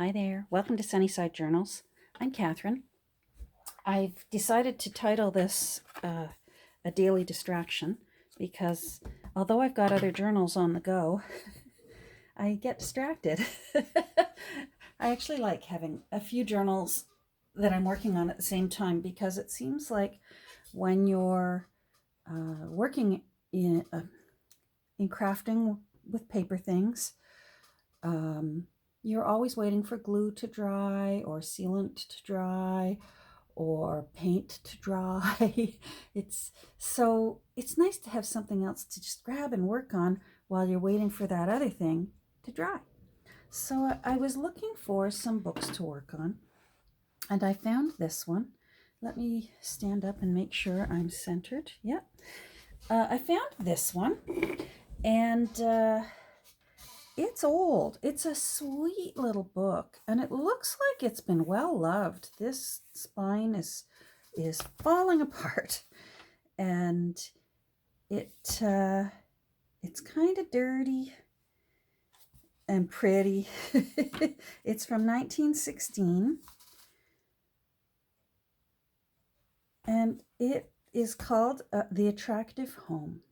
Hi there. Welcome to Sunnyside Journals. I'm Catherine. I've decided to title this A Daily Distraction because although I've got other journals on the go, I get distracted. I actually like having a few journals that I'm working on at the same time because it seems like when you're working in crafting with paper things, you're always waiting for glue to dry or sealant to dry or paint to dry. It's nice to have something else to just grab and work on while you're waiting for that other thing to dry. So I was looking for some books to work on, and I found this one. Let me stand up and make sure I'm centered. Yep. I found this one, and it's old. It's a sweet little book, and it looks like it's been well loved. This spine is falling apart, and it's kind of dirty and pretty. It's from 1916, and it is called The Attractive Home,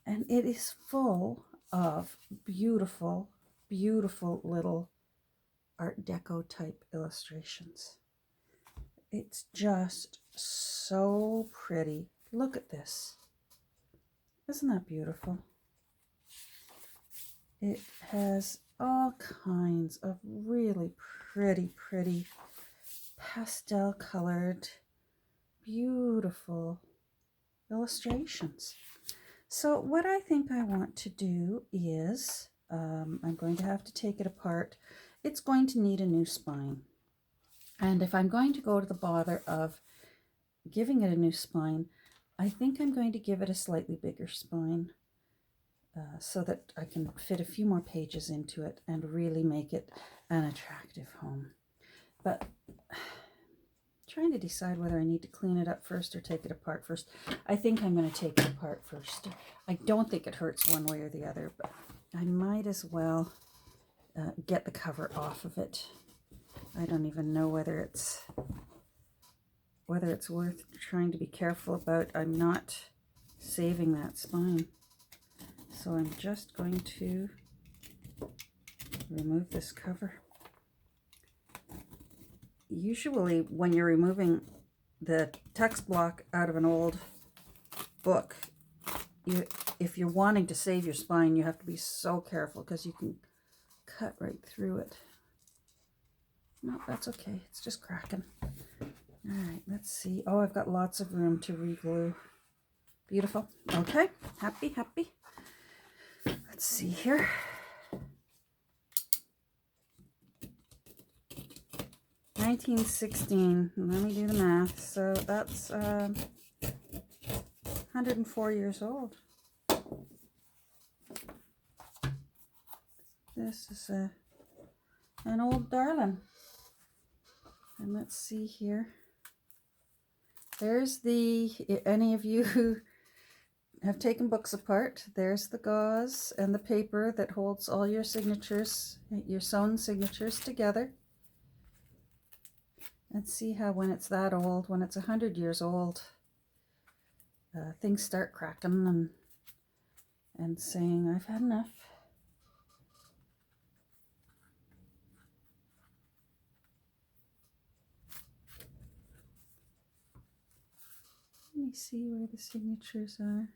and it is full of beautiful, beautiful little Art Deco type illustrations. It's just so pretty. Look at this. Isn't that beautiful? It has all kinds of really pretty, pretty pastel colored, beautiful illustrations. So what I think I want to do is, I'm going to have to take it apart. It's going to need a new spine. And if I'm going to go to the bother of giving it a new spine, I think I'm going to give it a slightly bigger spine so that I can fit a few more pages into it and really make it an attractive home. But trying to decide whether I need to clean it up first or take it apart first. I think I'm going to take it apart first. I don't think it hurts one way or the other, but I might as well get the cover off of it. I don't even know whether it's worth trying to be careful about. I'm not saving that spine. So I'm just going to remove this cover. Usually when you're removing the text block out of an old book, if you're wanting to save your spine, you have to be so careful because you can cut right through it. No, that's okay. It's just cracking. All right, let's see. Oh, I've got lots of room to re-glue. Beautiful. Okay, happy. Let's see here. $1916. Let me do the math. So that's 104 years old. This is an old darling. And let's see here. There's any of you who have taken books apart, there's the gauze and the paper that holds all your signatures, your sewn signatures together. And see how when it's that old, when it's 100 years old, things start cracking and saying, I've had enough. Let me see where the signatures are.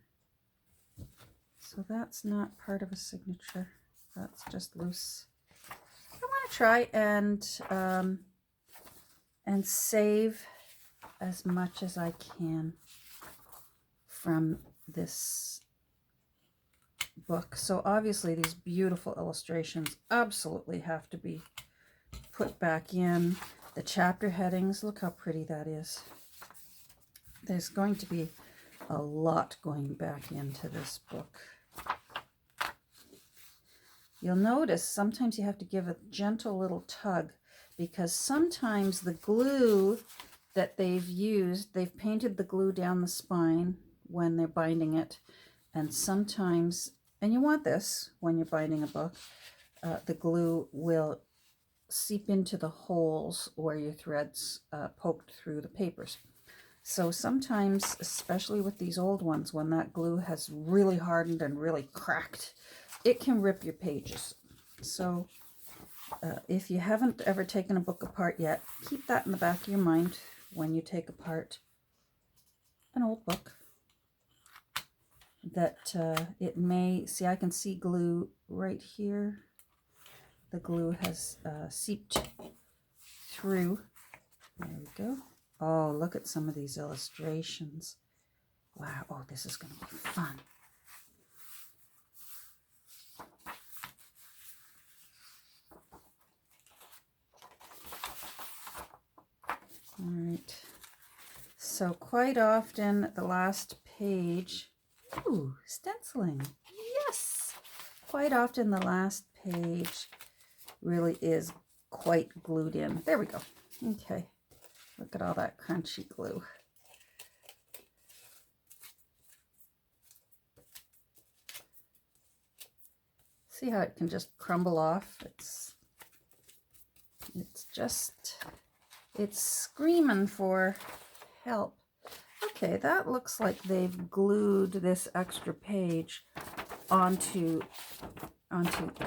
So that's not part of a signature. That's just loose. I want to try and save as much as I can from this book. So obviously these beautiful illustrations absolutely have to be put back in. The chapter headings, look how pretty that is. There's going to be a lot going back into this book. You'll notice sometimes you have to give a gentle little tug because sometimes the glue that they've used, they've painted the glue down the spine when they're binding it, and sometimes, and you want this when you're binding a book, the glue will seep into the holes where your threads poked through the papers. So sometimes, especially with these old ones, when that glue has really hardened and really cracked, it can rip your pages. So if you haven't ever taken a book apart yet, keep that in the back of your mind when you take apart an old book. That it may, see, I can see glue right here. The glue has seeped through. There we go. Oh, look at some of these illustrations. Wow, oh, this is going to be fun. All right. So quite often the last page, ooh, stenciling, yes! Quite often the last page really is quite glued in. There we go. Okay, look at all that crunchy glue. See how it can just crumble off? It's screaming for help. Okay, that looks like they've glued this extra page onto,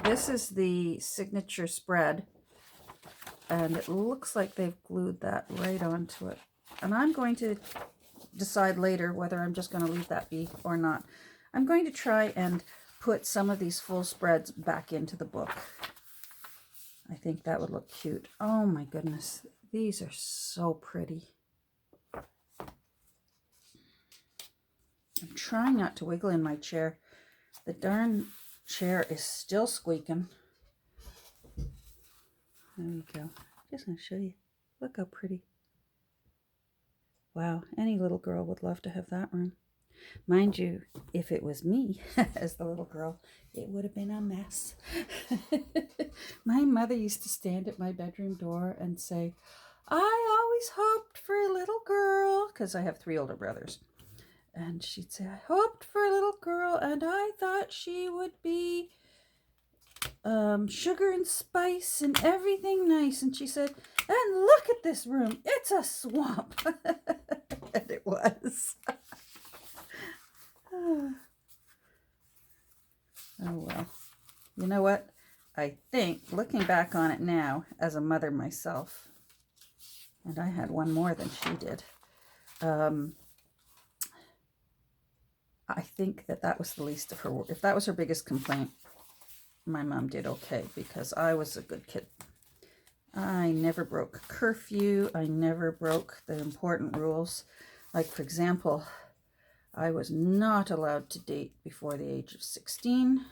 this is the signature spread, and it looks like they've glued that right onto it. And I'm going to decide later whether I'm just going to leave that be or not. I'm going to try and put some of these full spreads back into the book. I think that would look cute. Oh my goodness, these are so pretty. I'm trying not to wiggle in my chair. The darn chair is still squeaking. There we go. Just going to show you. Look how pretty. Wow, any little girl would love to have that room. Mind you, if it was me as the little girl, it would have been a mess. My mother used to stand at my bedroom door and say, I always hoped for a little girl, because I have 3 older brothers. And she'd say, I hoped for a little girl, and I thought she would be sugar and spice and everything nice. And she said, and look at this room. It's a swamp. And it was. Oh, well. You know what? I think, looking back on it now, as a mother myself, and I had one more than she did, I think that was the least of her work. If that was her biggest complaint, my mom did okay, because I was a good kid. I never broke curfew. I never broke the important rules. Like, for example, I was not allowed to date before the age of 16.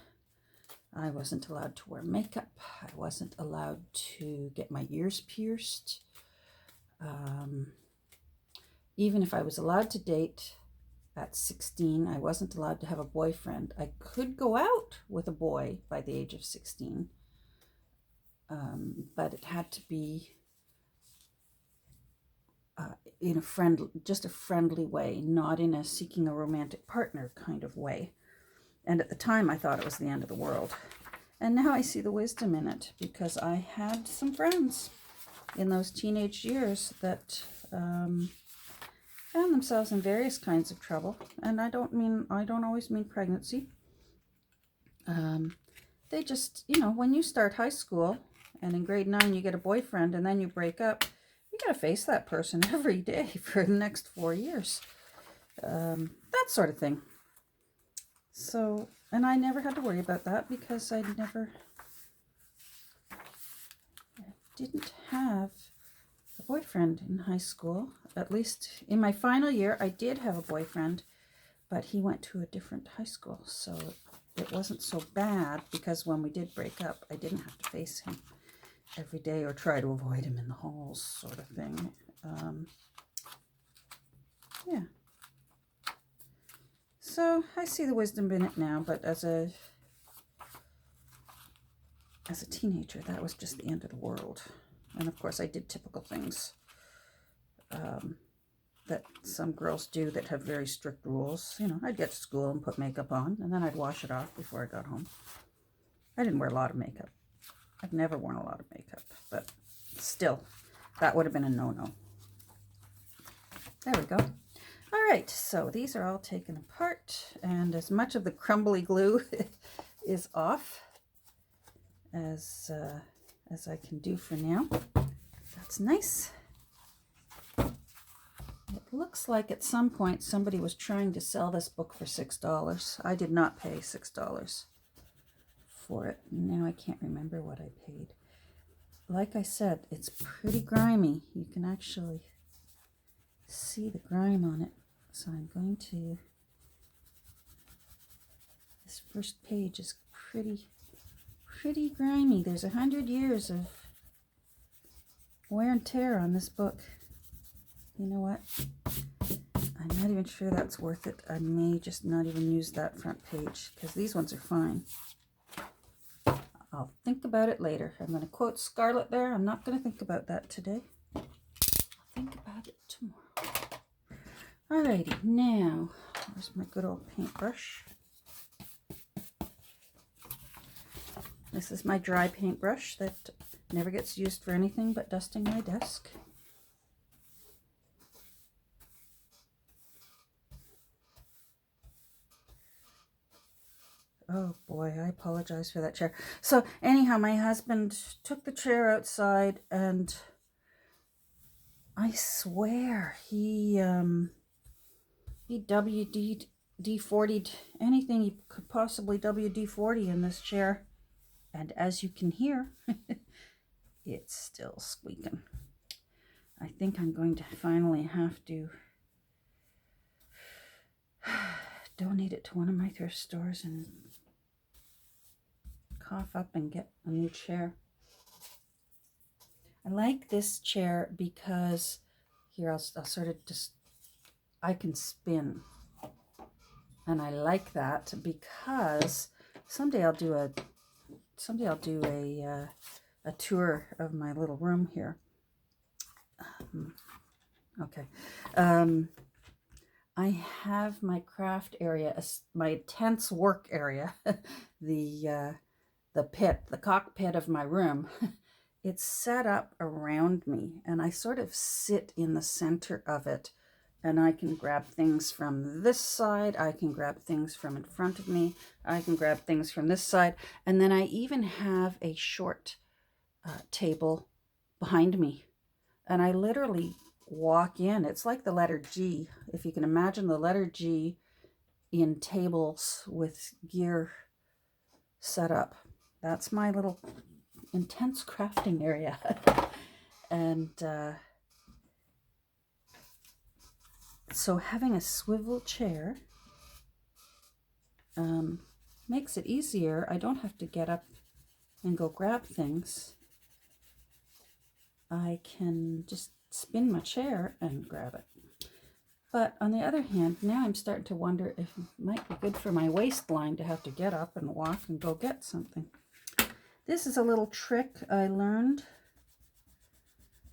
I wasn't allowed to wear makeup. I wasn't allowed to get my ears pierced. Even if I was allowed to date at 16, I wasn't allowed to have a boyfriend. I could go out with a boy by the age of 16, but it had to be in just a friendly way, not in a seeking a romantic partner kind of way. And at the time, I thought it was the end of the world. And now I see the wisdom in it, because I had some friends in those teenage years that found themselves in various kinds of trouble. And I don't always mean pregnancy. They just, when you start high school and in grade 9 you get a boyfriend and then you break up, you got to face that person every day for the next 4 years. That sort of thing. So, and I never had to worry about that, because I didn't have a boyfriend in high school. At least in my final year, I did have a boyfriend, but he went to a different high school. So it wasn't so bad, because when we did break up, I didn't have to face him every day or try to avoid him in the halls, sort of thing. Yeah. So I see the wisdom in it now, but as a teenager, that was just the end of the world. And of course, I did typical things that some girls do that have very strict rules. I'd get to school and put makeup on, and then I'd wash it off before I got home. I didn't wear a lot of makeup. I've never worn a lot of makeup, but still, that would have been a no-no. There we go. All right, so these are all taken apart, and as much of the crumbly glue is off as I can do for now. That's nice. It looks like at some point somebody was trying to sell this book for $6. I did not pay $6 for it. Now I can't remember what I paid. Like I said, it's pretty grimy. You can actually see the grime on it. So I'm going to, this first page is pretty grimy. There's 100 years of wear and tear on this book. You know what? I'm not even sure that's worth it. I may just not even use that front page because these ones are fine. I'll think about it later. I'm going to quote Scarlett there. I'm not going to think about that today. I'll think about it tomorrow. Alrighty, now, where's my good old paintbrush? This is my dry paintbrush that never gets used for anything but dusting my desk. Oh boy, I apologize for that chair. So anyhow, my husband took the chair outside and I swear he WD-40'd anything he could possibly WD-40 in this chair. And as you can hear, it's still squeaking. I think I'm going to finally have to donate it to one of my thrift stores and cough up and get a new chair. I like this chair because, here I'll sort of just, I can spin. And I like that because someday I'll do a tour of my little room here. I have my craft area, my tense work area, the pit, the cockpit of my room. It's set up around me, and I sort of sit in the center of it, and I can grab things from this side, I can grab things from in front of me, I can grab things from this side, and then I even have a short table behind me, and I literally walk in. It's like the letter G, if you can imagine the letter G in tables with gear set up. That's my little intense crafting area. And so having a swivel chair makes it easier. I don't have to get up and go grab things. I can just spin my chair and grab it. But on the other hand, now I'm starting to wonder if it might be good for my waistline to have to get up and walk and go get something. This is a little trick I learned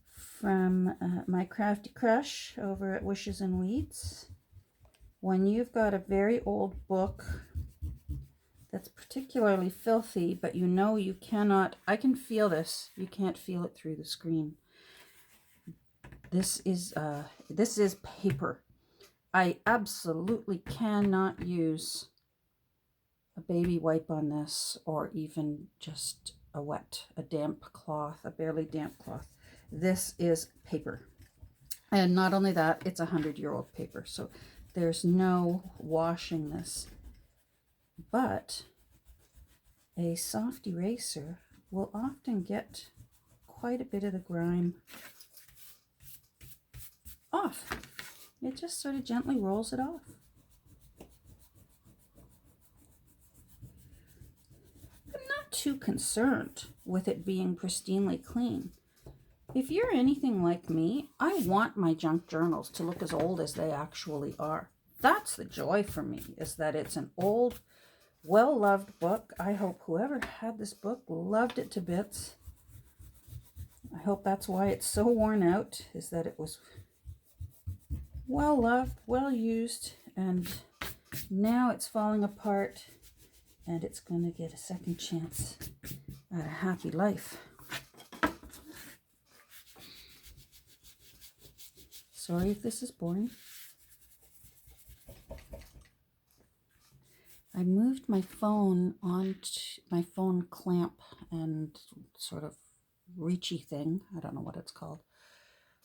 from my crafty crush over at Wishes and Weeds. When you've got a very old book that's particularly filthy, but you know you cannot, I can feel this, you can't feel it through the screen. This is paper. I absolutely cannot use a baby wipe on this, or even just a damp cloth, a barely damp cloth. This is paper. And not only that, it's 100-year-old paper, so there's no washing this. But a soft eraser will often get quite a bit of the grime off. It just sort of gently rolls it off. I'm not too concerned with it being pristinely clean. If you're anything like me, I want my junk journals to look as old as they actually are. That's the joy for me, is that it's an old, well-loved book. I hope whoever had this book loved it to bits. I hope that's why it's so worn out, is that it was well-loved, well-used, and now it's falling apart, and it's going to get a second chance I had a happy life. Sorry if this is boring. I moved my phone onto my phone clamp and sort of reachy thing, I don't know what it's called,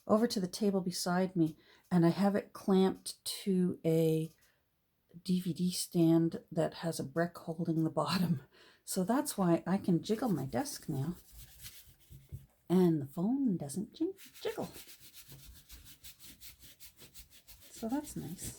over to the table beside me, and I have it clamped to a DVD stand that has a brick holding the bottom. So that's why I can jiggle my desk now, and the phone doesn't jiggle. So that's nice.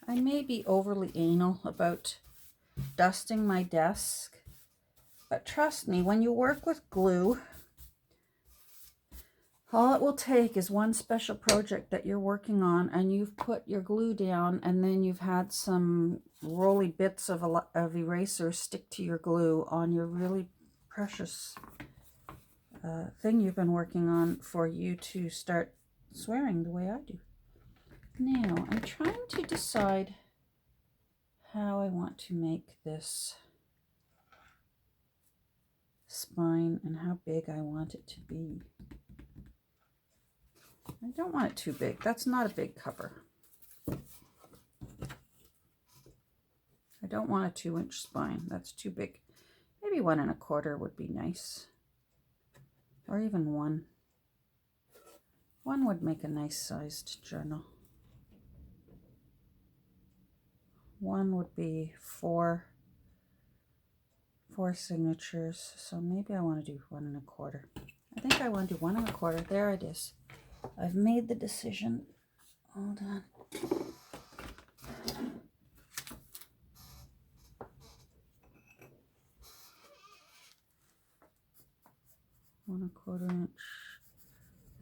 I may be overly anal about dusting my desk, but trust me, when you work with glue, all it will take is one special project that you're working on, and you've put your glue down, and then you've had some rolly bits of eraser stick to your glue on your really precious thing you've been working on for you to start swearing the way I do. Now, I'm trying to decide how I want to make this spine and how big I want it to be. I don't want it too big. That's not a big cover. I don't want a 2-inch spine. That's too big. Maybe 1 1/4 would be nice. Or even 1. 1 would make a nice sized journal. 1 would be 4 signatures. So maybe I want to do 1 1/4. I think I want to do 1 1/4. There it is. I've made the decision. Hold on. One 1/4 inch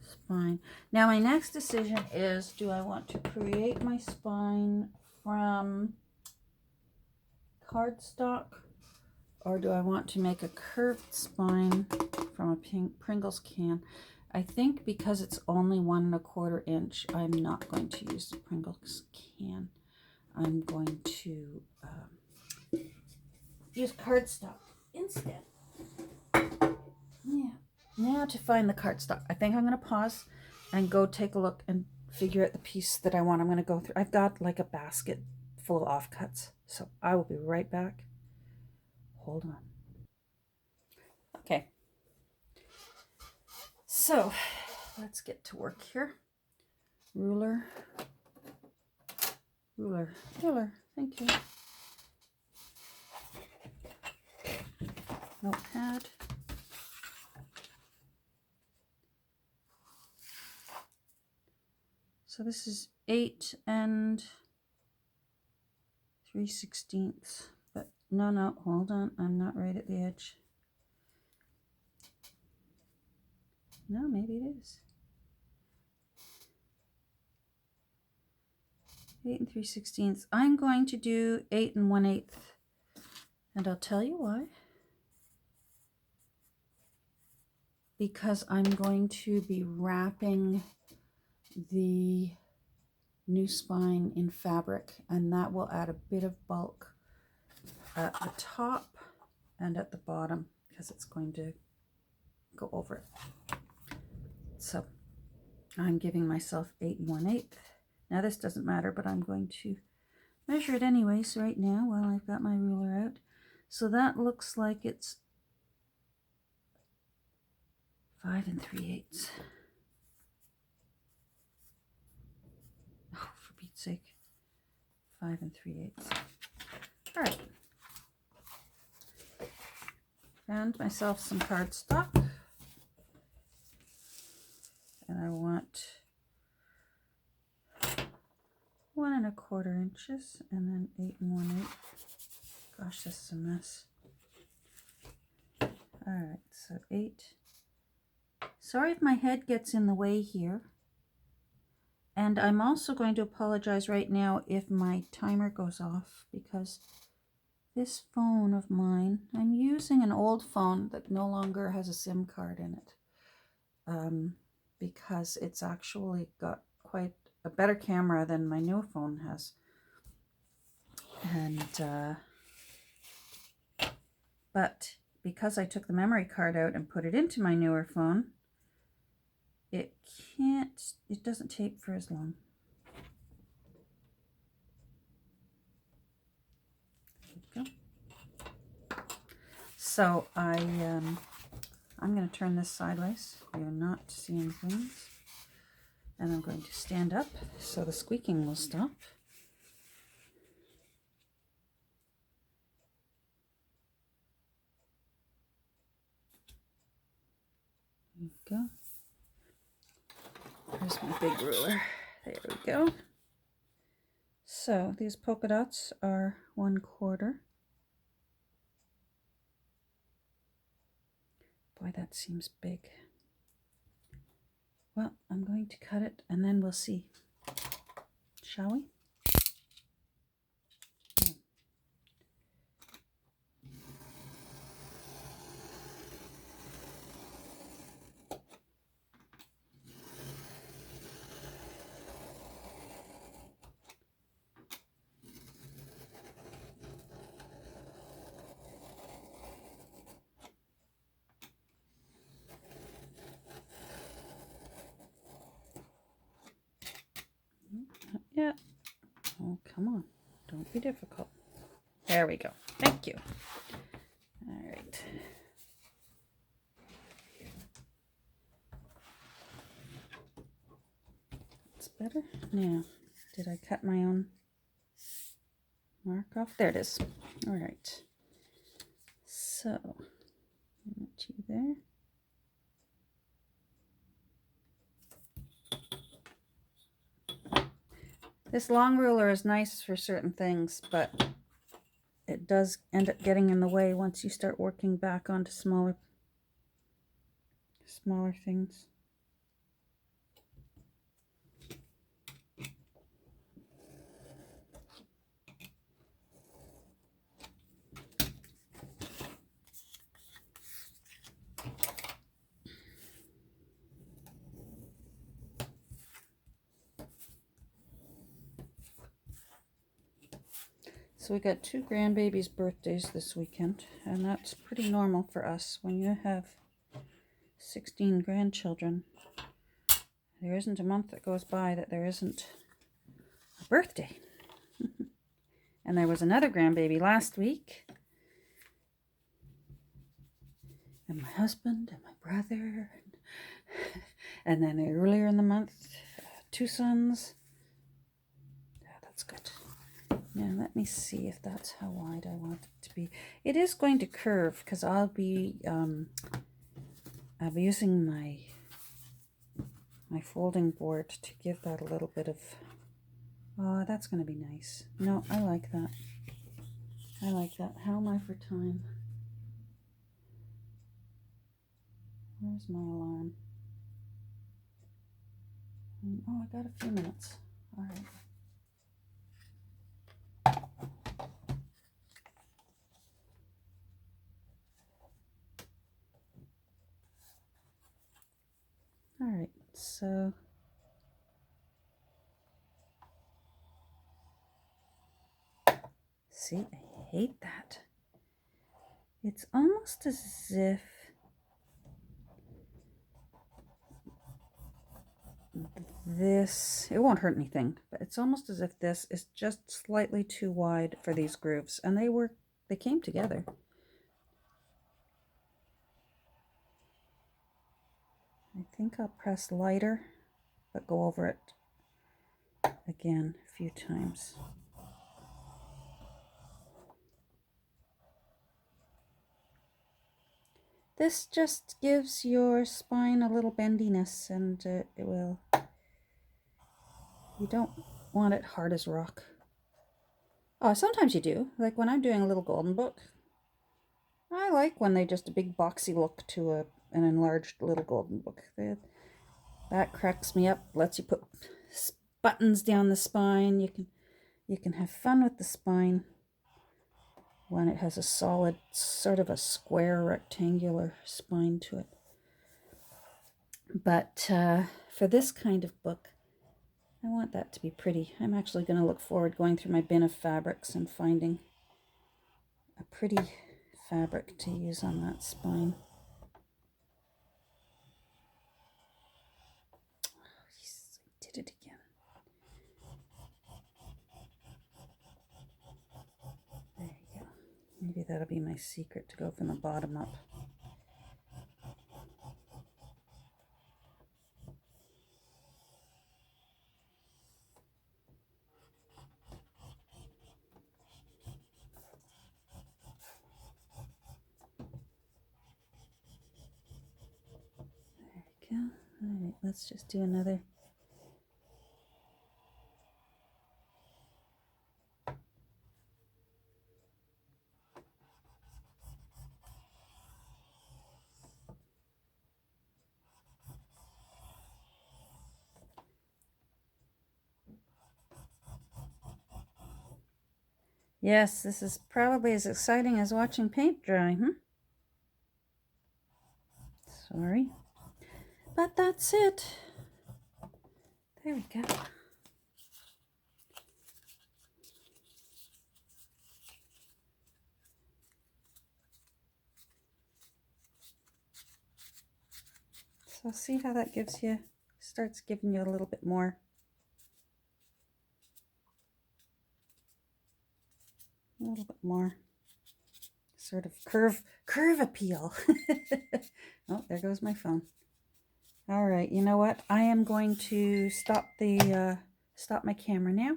spine. Now my next decision is, do I want to create my spine from cardstock, or do I want to make a curved spine from a Pringles can? I think because it's only 1 1/4 inch, I'm not going to use the Pringles can. I'm going to use cardstock instead. Yeah. Now to find the cardstock. I think I'm going to pause and go take a look and figure out the piece that I want. I'm going to go through. I've got like a basket full of offcuts, so I will be right back. Hold on. Okay. So let's get to work here. Ruler. Thank you. Notepad. So this is 8 3/16, but no, hold on. I'm not right at the edge. No, maybe it is. 8 3/16. I'm going to do 8 1/8, and I'll tell you why. Because I'm going to be wrapping the new spine in fabric, and that will add a bit of bulk at the top and at the bottom because it's going to go over it. So I'm giving myself 8 1/8. Now this doesn't matter, but I'm going to measure it anyways right now while I've got my ruler out. So that looks like it's 5 3/8. Oh, for Pete's sake. 5 3/8. All right. Found myself some cardstock. And I want 1 1/4 inches and then 8 1/8. Gosh, this is a mess. All right, so 8 Sorry if my head gets in the way here. And I'm also going to apologize right now if my timer goes off, because this phone of mine, I'm using an old phone that no longer has a SIM card in it, because it's actually got quite a better camera than my new phone has. And but because I took the memory card out and put it into my newer phone, it doesn't tape for as long. There we go. So I'm going to turn this sideways. You're not seeing things. And I'm going to stand up so the squeaking will stop. There we go. There's my big ruler. There we go. So these polka dots are 1/4. Boy, that seems big. Well, I'm going to cut it and then we'll see. Shall we? Yeah. Oh, come on. Don't be difficult. There we go. Thank you. All right. That's better. Now, did I cut my own mark off? There it is. All right. So, put you there. This long ruler is nice for certain things, but it does end up getting in the way once you start working back onto smaller things. So we got 2 grandbabies' birthdays this weekend, and that's pretty normal for us. When you have 16 grandchildren, there isn't a month that goes by that there isn't a birthday. And there was another grandbaby last week, and my husband and my brother, and then earlier in the month, 2 sons. Yeah, that's good. Now let me see if that's how wide I want it to be. It is going to curve because I'll be using my folding board to give that a little bit of. Oh, that's going to be nice. No, I like that. I like that. How am I for time? Where's my alarm? Oh, I got a few minutes. All right. All right, so see, I hate that. It's almost as if this, it won't hurt anything, but it's almost as if this is just slightly too wide for these grooves, and they came together. I think I'll press lighter, but go over it again a few times. This just gives your spine a little bendiness, and it will. You don't want it hard as rock. Oh, sometimes you do. Like when I'm doing a little golden book, I like when they just a big boxy look to an enlarged little golden book. That cracks me up. Lets you put buttons down the spine. You can have fun with the spine when it has a solid, sort of a square rectangular spine to it. But for this kind of book, I want that to be pretty. I'm actually going to look forward going through my bin of fabrics and finding a pretty fabric to use on that spine. Oh, yes, I did it again. There you go. Maybe that'll be my secret to go from the bottom up. There we go. All right, let's just do another. Yes, this is probably as exciting as watching paint dry, Sorry. But that's it. There we go. So see how that gives you, starts giving you a little bit more. A little bit more sort of curve appeal. Oh, there goes my phone. All right, you know what? I am going to stop my camera now,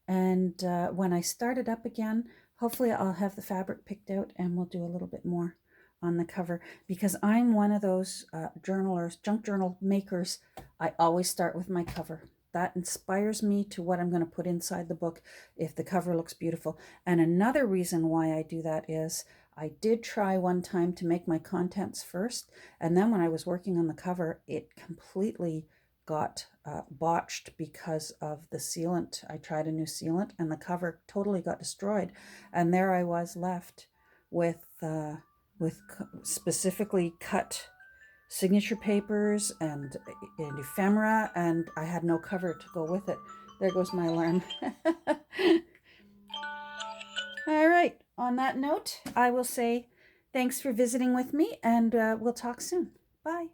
and when I start it up again, hopefully I'll have the fabric picked out, and we'll do a little bit more on the cover, because I'm one of those journalers, junk journal makers. I always start with my cover. That inspires me to what I'm going to put inside the book if the cover looks beautiful. And another reason why I do that is I did try one time to make my contents first, and then when I was working on the cover, it completely got botched because of the sealant. I tried a new sealant and the cover totally got destroyed, and there I was left with specifically cut signature papers and ephemera, and I had no cover to go with it. There goes my alarm. All right, on that note, I will say thanks for visiting with me, and we'll talk soon. Bye.